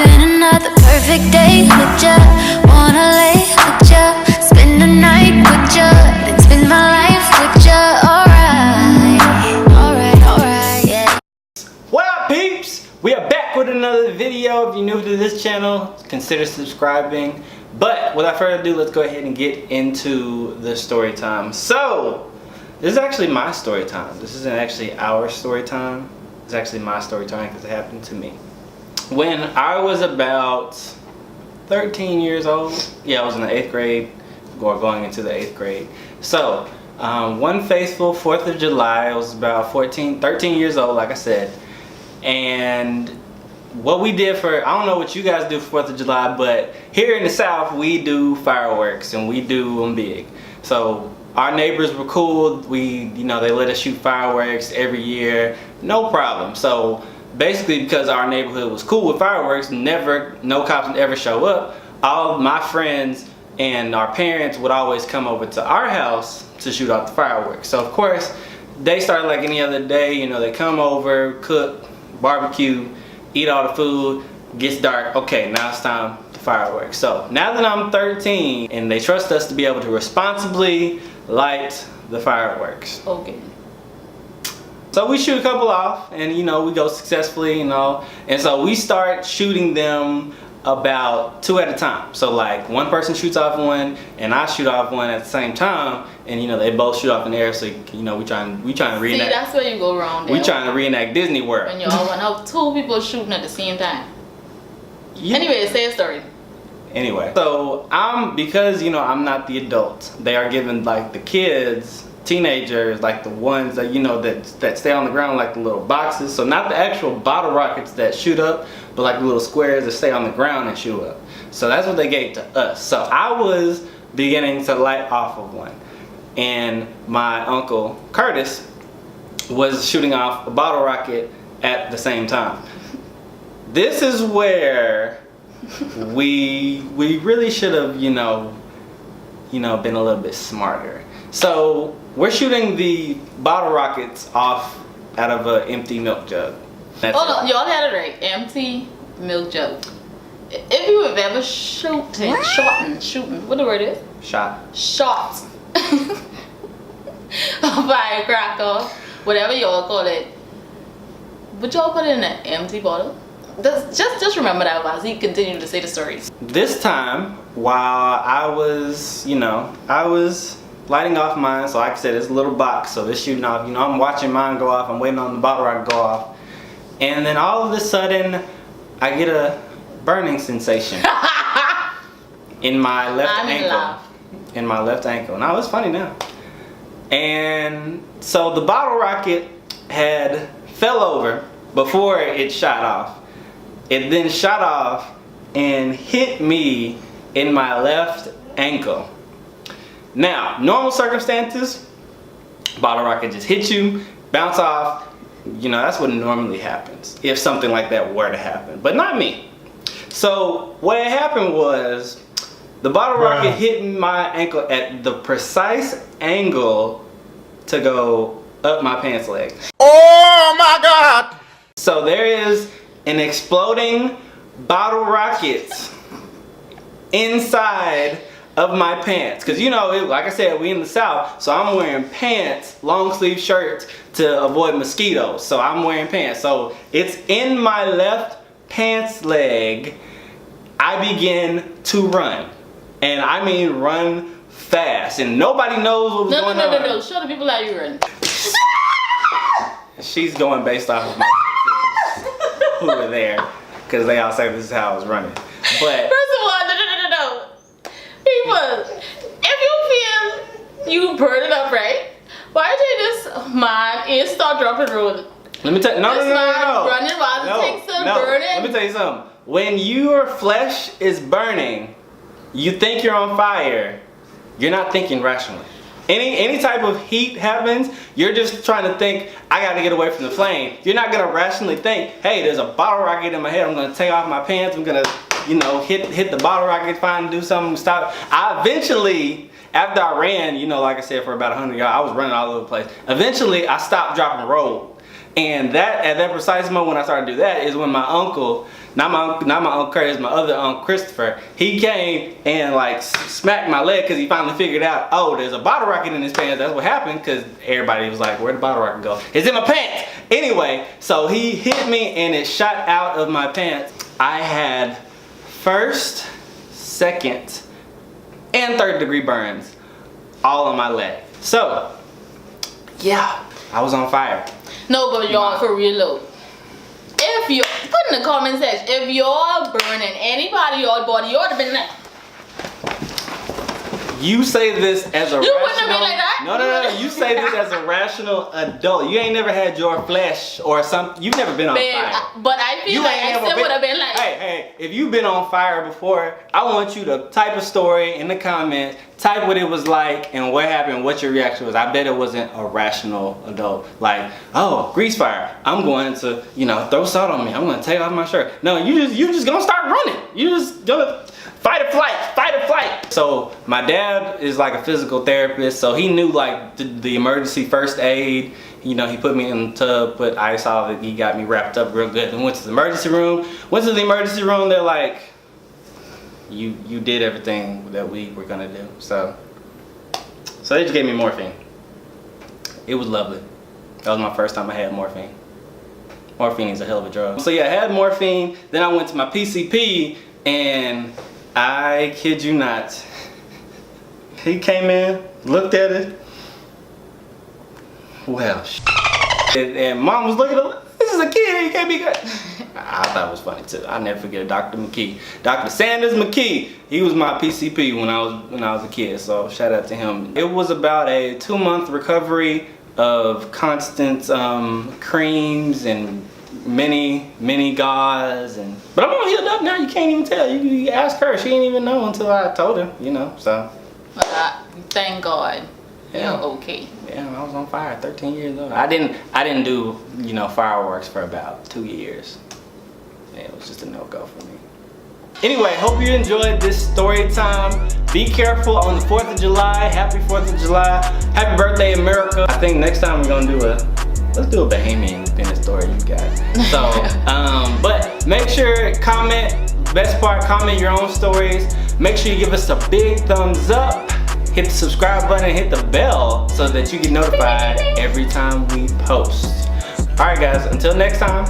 been another perfect day with ya. Wanna lay with ya, spend the night with ya, then spend my life with ya. Alright, yeah. What up, peeps? We are back with another video. If you're new to this channel, consider subscribing. But without further ado, let's go ahead and get into the story time. So, this is actually my story time. This isn't actually our story time. It's actually my story time because it happened to me. When I was about 13 years old, yeah, I was in the 8th grade, or going into the 8th grade. So, one faithful 4th of July, I was about 13 years old, like I said. And what we did for, I don't know what you guys do for 4th of July, but here in the South, we do fireworks and we do them big. So, our neighbors were cool. They let us shoot fireworks every year, no problem. So, basically, because our neighborhood was cool with fireworks, no cops would ever show up. All of my friends and our parents would always come over to our house to shoot off the fireworks. So of course, they started like any other day. They come over, cook, barbecue, eat all the food. Gets dark. Okay, now it's time for fireworks. So now that I'm 13, and they trust us to be able to responsibly light the fireworks. Okay. So we shoot a couple off, and we go successfully, and so we start shooting them about 2 at a time. So like one person shoots off one, and I shoot off one at the same time, and they both shoot off in the air. So we trying to reenact. See, that's where you go wrong. We trying to reenact Disney World. When y'all went out, 2 people shooting at the same time. Yeah. Anyway, say a story. Anyway, so because I'm not the adult. They are giving like the kids. Teenagers, like the ones that that stay on the ground, like the little boxes. So not the actual bottle rockets that shoot up, but like the little squares that stay on the ground and shoot up. So that's what they gave to us. So I was beginning to light off of one, and my uncle Curtis was shooting off a bottle rocket at the same time. This is where we really should have been a little bit smarter. So we're shooting the bottle rockets off out of an empty milk jug. Hold on, y'all had it right. Empty milk jug. If you have ever shooting, what the word is? Shot. A firecracker, whatever y'all call it. But y'all put it in an empty bottle. Just remember that while he continued to say the stories. This time, while I was lighting off mine, so like I said, it's a little box, so it's shooting off. I'm watching mine go off. I'm waiting on the bottle rocket to go off, and then all of a sudden, I get a burning sensation in my left ankle. In my left ankle. Now it's funny now. And so the bottle rocket had fell over before it shot off. It then shot off and hit me in my left ankle. Now, normal circumstances, bottle rocket just hit you, bounce off. That's what normally happens if something like that were to happen, but not me. So what happened was the bottle rocket hit my ankle at the precise angle to go up my pants leg. Oh my God! So there is an exploding bottle rocket inside of my pants, because like I said, we in the South, so I'm wearing pants, long sleeve shirts to avoid mosquitoes. So I'm wearing pants, so it's in my left pants leg. I begin to run, and I mean run fast, and nobody knows what was going on. No, show the people how you run. She's going based off of my who were there, because they all say this is how I was running. But first of all, no. People, if you feel you burn it up, right? Why don't you just man and start dropping roll? Let me tell you, no. Running while it takes to burn it. Let me tell you something. When your flesh is burning, you think you're on fire. You're not thinking rationally. Any type of heat happens, you're just trying to think, I gotta get away from the flame. You're not gonna rationally think, hey, there's a bottle rocket in my head, I'm gonna take off my pants, I'm gonna, hit the bottle rocket, find, do something, stop. I eventually, after I ran, like I said, for about 100 yards, I was running all over the place. Eventually, I stopped, drop, and roll. And at that precise moment when I started to do that is when my uncle not my Uncle Curtis, my other Uncle Christopher. He came and like smacked my leg because he finally figured out, oh, there's a bottle rocket in his pants. That's what happened, because everybody was like, where'd the bottle rocket go? It's in my pants. Anyway, so he hit me and it shot out of my pants. I had first, second, and third degree burns all on my leg. So, yeah, I was on fire. No, but y'all, for real though. If you put in the comment section, if you're burning anybody your body, you ought to been like. You say this as a You rational. wouldn't have been like that. No. You say this as a rational adult. You ain't never had your flesh or something. You've never been on fire. But I feel You like ain't I never still been- would have been like. Hey, if you've been on fire before, I want you to type a story in the comments, type what it was like and what happened, what your reaction was. I bet it wasn't a rational adult. Like, oh, grease fire. I'm going to, throw salt on me. I'm going to take off my shirt. No, you just going to start running. You just going to fight or flight, fight or flight. So my dad is like a physical therapist, so he knew like the emergency first aid. He put me in the tub, put ice off it. He got me wrapped up real good and went to the emergency room. They're like, you did everything that we were gonna do. So they just gave me morphine. It was lovely. That was my first time I had morphine. Morphine is a hell of a drug. So yeah, I had morphine. Then I went to my PCP, and I kid you not, he came in, looked at it. Well, and mom was looking at him. This is a kid. He can't be good. I thought it was funny too. I'll never forget Dr. McKee. Dr. Sanders McKee. He was my PCP when I was a kid. So shout out to him. It was about a 2-month recovery of constant creams and many gauze, but I'm all healed up now. You can't even tell. You ask her. She didn't even know until I told her. So. Thank God. Yeah. You're okay. Yeah, I was on fire at 13 years old. I didn't do, fireworks for about 2 years. Yeah, it was just a no-go for me. Anyway, hope you enjoyed this story time. Be careful on the 4th of July. Happy 4th of July. Happy birthday, America. I think next time we're gonna do let's do a Bahamian independence story you got. So, but make sure, comment, best part, comment your own stories. Make sure you give us a big thumbs up. Hit the subscribe button and hit the bell so that you get notified every time we post. Alright guys, until next time.